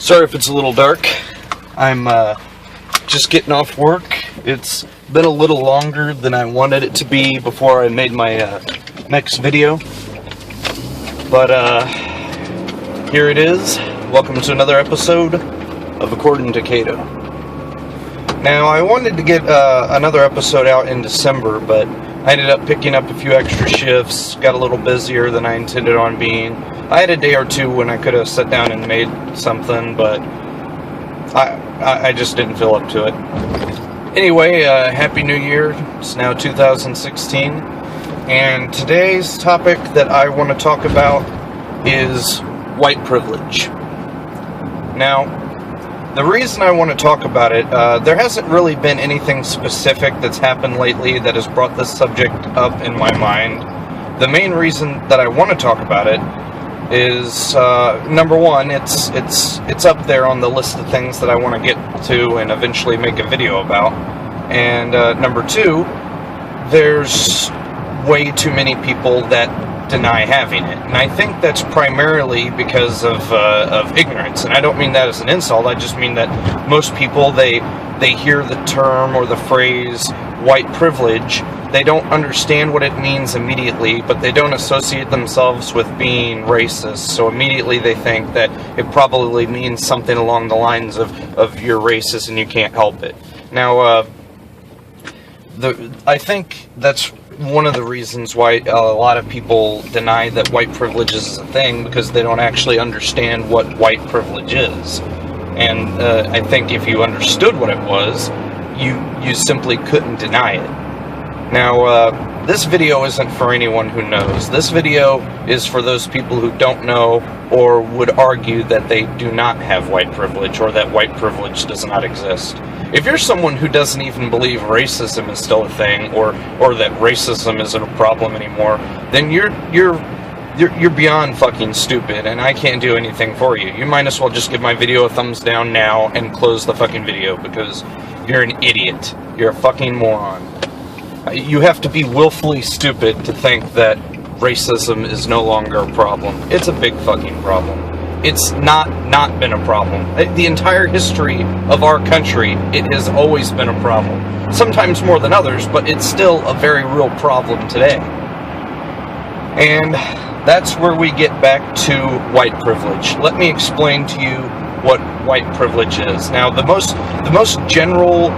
Sorry if it's a little dark. I'm just getting off work. It's been a little longer than I wanted it to be before I made my next video. But here it is. Welcome to another episode of According to Cato. Now, I wanted to get another episode out in December, but I ended up picking up a few extra shifts, got a little busier than I intended on being. I had a day or two when I could have sat down and made something, but I just didn't feel up to it. Anyway, Happy New Year. It's now 2016, and today's topic that I want to talk about is white privilege. Now, the reason I want to talk about it, there hasn't really been anything specific that's happened lately that has brought this subject up in my mind. The main reason that I want to talk about it is, number one, it's up there on the list of things that I want to get to and eventually make a video about. And number two, there's way too many people that deny having it, and I think that's primarily because of ignorance. And I don't mean that as an insult. I just mean that most people, they hear the term or the phrase white privilege, they don't understand what it means immediately, but they don't associate themselves with being racist, so immediately they think that it probably means something along the lines of you're racist and you can't help it. Now, I think that's one of the reasons why a lot of people deny that white privilege is a thing, because they don't actually understand what white privilege is. And I think if you understood what it was, you simply couldn't deny it. Now, this video isn't for anyone who knows. This video is for those people who don't know or would argue that they do not have white privilege or that white privilege does not exist. If you're someone who doesn't even believe racism is still a thing, or that racism isn't a problem anymore, then you're beyond fucking stupid, and I can't do anything for you. You might as well just give my video a thumbs down now and close the fucking video, because you're an idiot. You're a fucking moron. You have to be willfully stupid to think that racism is no longer a problem. It's a big fucking problem. It's not been a problem. The entire history of our country, it has always been a problem. Sometimes more than others, but it's still a very real problem today. And that's where we get back to white privilege. Let me explain to you what white privilege is. Now, the most general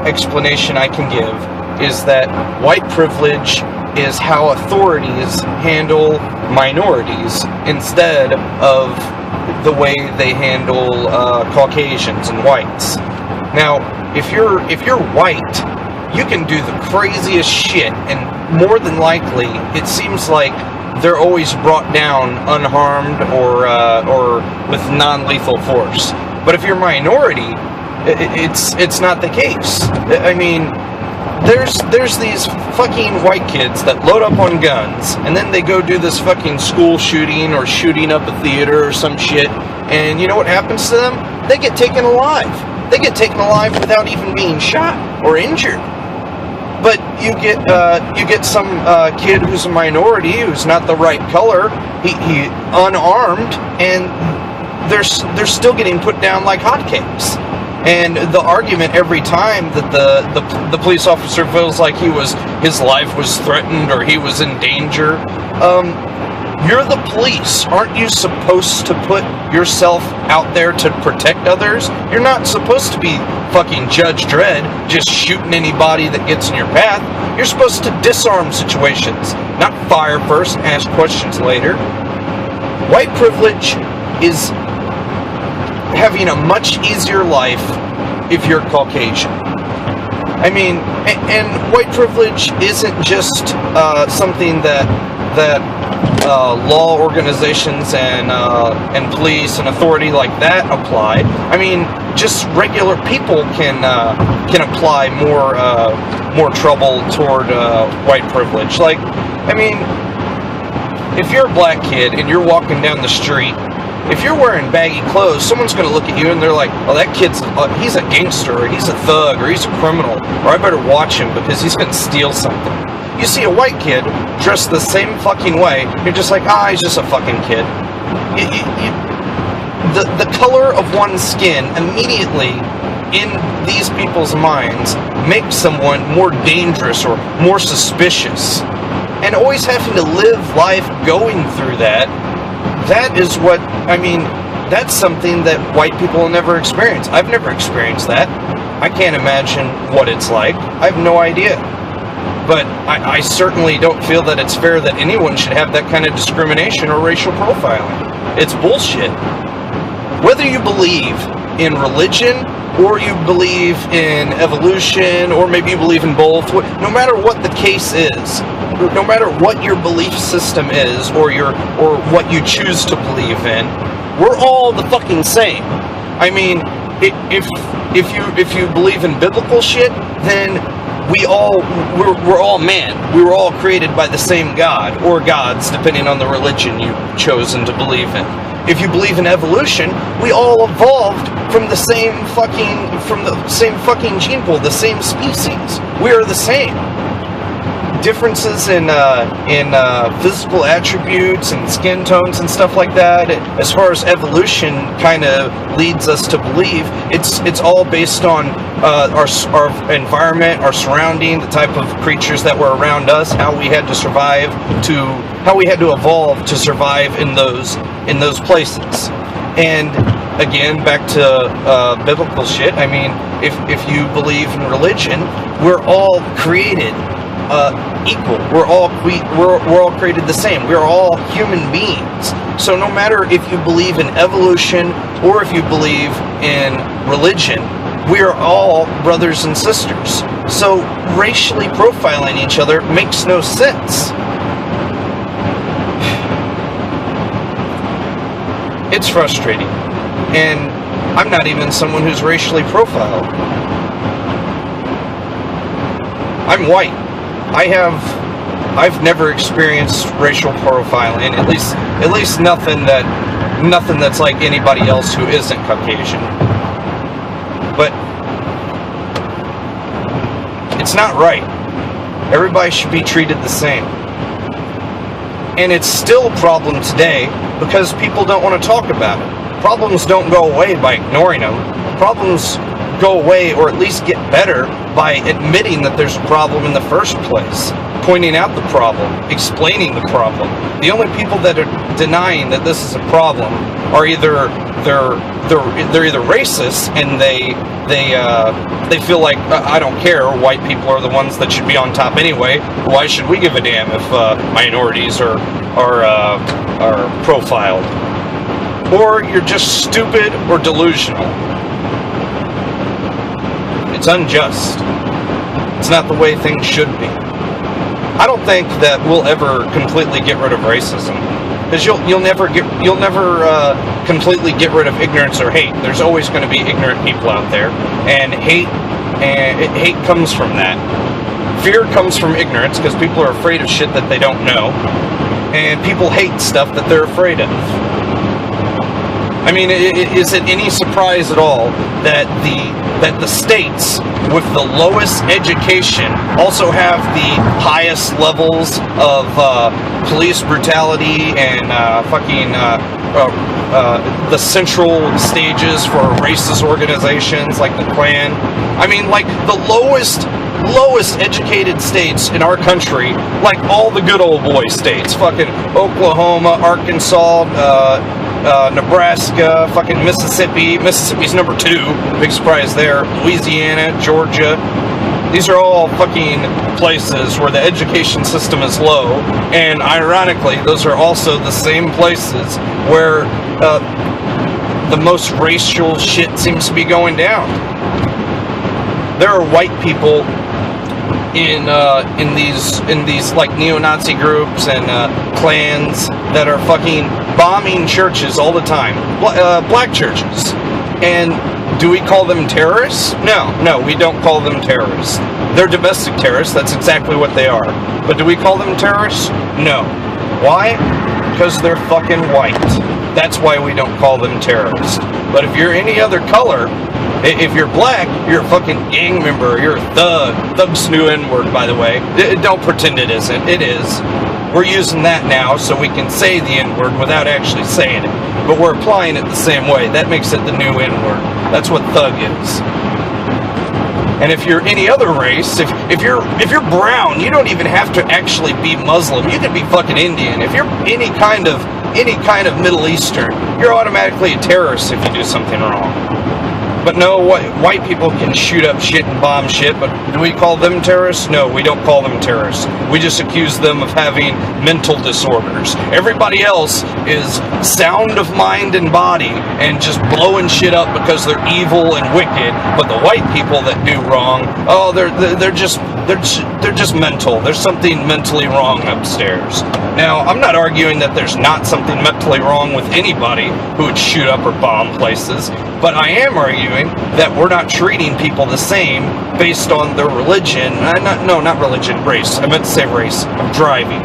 explanation I can give is that white privilege is how authorities handle minorities instead of the way they handle Caucasians and whites. Now, if you're white, you can do the craziest shit, and more than likely, it seems like they're always brought down unharmed or with non-lethal force. But if you're minority, it's not the case. I mean, there's these fucking white kids that load up on guns, and then they go do this fucking school shooting or shooting up a theater or some shit, and you know what happens to them? They get taken alive. They get taken alive without even being shot or injured. But you get some kid who's a minority, who's not the right color, he unarmed, and they're still getting put down like hotcakes. And the argument every time that the police officer feels like his life was threatened or he was in danger, you're the police. Aren't you supposed to put yourself out there to protect others? You're not supposed to be fucking Judge Dredd, just shooting anybody that gets in your path. You're supposed to disarm situations, not fire first and ask questions later. White privilege is having a much easier life if you're Caucasian. I mean, and white privilege isn't just something that law organizations and police and authority like that apply. I mean, just regular people can apply more trouble toward white privilege. Like, I mean, if you're a black kid and you're walking down the street, if you're wearing baggy clothes, someone's going to look at you and they're like, oh, that kid's, he's a gangster, or he's a thug, or he's a criminal, or I better watch him because he's going to steal something. You see a white kid dressed the same fucking way, you're just like, he's just a fucking kid. the color of one's skin immediately in these people's minds makes someone more dangerous or more suspicious. And always having to live life going through that is what, I mean, that's something that white people will never experience. I've never experienced that. I can't imagine what it's like. I have no idea. But I certainly don't feel that it's fair that anyone should have that kind of discrimination or racial profiling. It's bullshit. Whether you believe in religion, or you believe in evolution, or maybe you believe in both, no matter what the case is, no matter what your belief system is, or what you choose to believe in, we're all the fucking same. I mean, if you believe in biblical shit, then we're all man. We were all created by the same God, or gods, depending on the religion you've chosen to believe in. If you believe in evolution, we all evolved from the same fucking gene pool, the same species. We are the same. Differences in physical attributes and skin tones and stuff like that, as far as evolution kind of leads us to believe, it's all based on our environment, our surrounding, the type of creatures that were around us, how we had to survive, how we had to evolve to survive in those places. And again, back to biblical shit. I mean, if you believe in religion, we're all created equal. We're all created the same. We're all human beings. So no matter if you believe in evolution or if you believe in religion, we are all brothers and sisters. So racially profiling each other makes no sense. It's frustrating. And I'm not even someone who's racially profiled. I'm white. I've never experienced racial profiling, at least nothing that's like anybody else who isn't Caucasian. But it's not right. Everybody should be treated the same. And it's still a problem today because people don't want to talk about it. Problems don't go away by ignoring them. Problems go away, or at least get better, by admitting that there's a problem in the first place, pointing out the problem, explaining the problem. The only people that are denying that this is a problem are either they're either racist and they feel like I don't care, white people are the ones that should be on top anyway. Why should we give a damn if minorities are profiled? Or you're just stupid or delusional. It's unjust. It's not the way things should be. I don't think that we'll ever completely get rid of racism, because you'll never completely get rid of ignorance or hate. There's always going to be ignorant people out there, and hate comes from that. Fear comes from ignorance, because people are afraid of shit that they don't know, and people hate stuff that they're afraid of. I mean, is it any surprise at all that the states with the lowest education also have the highest levels of police brutality and the central stages for racist organizations like the Klan? I mean, like the lowest educated states in our country, like all the good old boy states, fucking Oklahoma, Arkansas, Nebraska, fucking Mississippi. Mississippi's number 2. Big surprise there. Louisiana, Georgia. These are all fucking places where the education system is low. And ironically, those are also the same places where the most racial shit seems to be going down. There are white people in these like neo-Nazi groups and clans that are fucking bombing churches all the time, black churches. And do we call them terrorists? No, we don't call them terrorists. They're domestic terrorists. That's exactly what they are. But do we call them terrorists? No. Why? Because they're fucking white. That's why we don't call them terrorists. But if you're any other color, if you're black, you're a fucking gang member, you're a thug. Thug's new N-word, by the way. Don't pretend it isn't. It is. we're using that now so we can say the N-word without actually saying it. But we're applying it the same way. That makes it the new N-word. That's what thug is. And if you're any other race, if you're brown, you don't even have to actually be Muslim. You can be fucking Indian. If you're any kind of Middle Eastern, you're automatically a terrorist if you do something wrong. But no, white people can shoot up shit and bomb shit, but do we call them terrorists? No, we don't call them terrorists. We just accuse them of having mental disorders. Everybody else is sound of mind and body and just blowing shit up because they're evil and wicked. But the white people that do wrong, oh, they're just mental. There's something mentally wrong upstairs. Now, I'm not arguing that there's not something mentally wrong with anybody who would shoot up or bomb places, but I am arguing that we're not treating people the same based on their religion. Not religion, race. I meant to say race. I'm driving.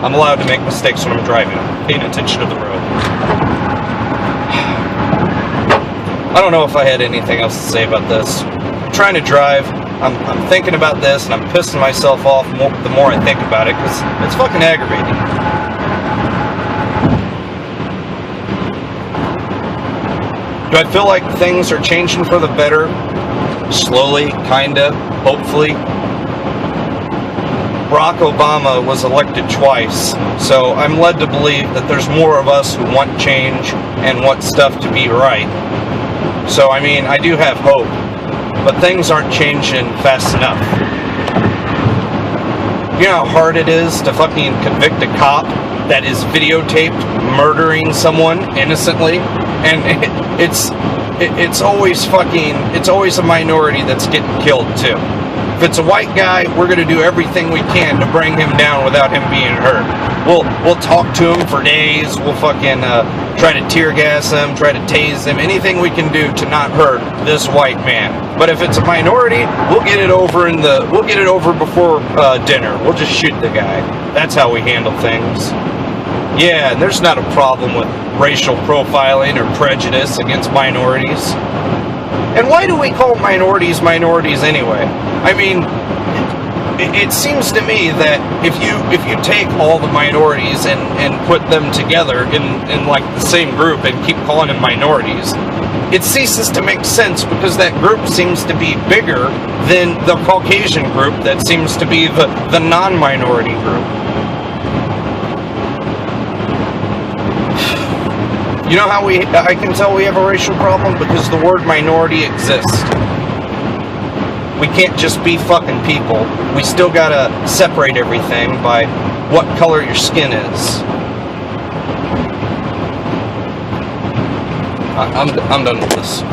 I'm allowed to make mistakes when I'm driving. I'm paying attention to the road. I don't know if I had anything else to say about this. I'm trying to drive. I'm thinking about this, and I'm pissing myself off the more I think about it, because it's fucking aggravating. Do I feel like things are changing for the better? Slowly, kinda, hopefully. Barack Obama was elected twice, so I'm led to believe that there's more of us who want change and want stuff to be right. So, I mean, I do have hope. But things aren't changing fast enough. You know how hard it is to fucking convict a cop that is videotaped murdering someone innocently? And it's always a minority that's getting killed too. If it's a white guy, we're going to do everything we can to bring him down without him being hurt. We'll talk to him for days. We'll fucking try to tear gas him, try to tase him, anything we can do to not hurt this white man. But if it's a minority, we'll get it over before dinner. We'll just shoot the guy. That's how we handle things. Yeah, and there's not a problem with racial profiling or prejudice against minorities. And why do we call minorities anyway? I mean, it seems to me that if you take all the minorities and put them together in like the same group and keep calling them minorities, it ceases to make sense, because that group seems to be bigger than the Caucasian group that seems to be the non-minority group. You know how I can tell we have a racial problem? Because the word minority exists. We can't just be fucking people. We still gotta separate everything by what color your skin is. I'm done with this.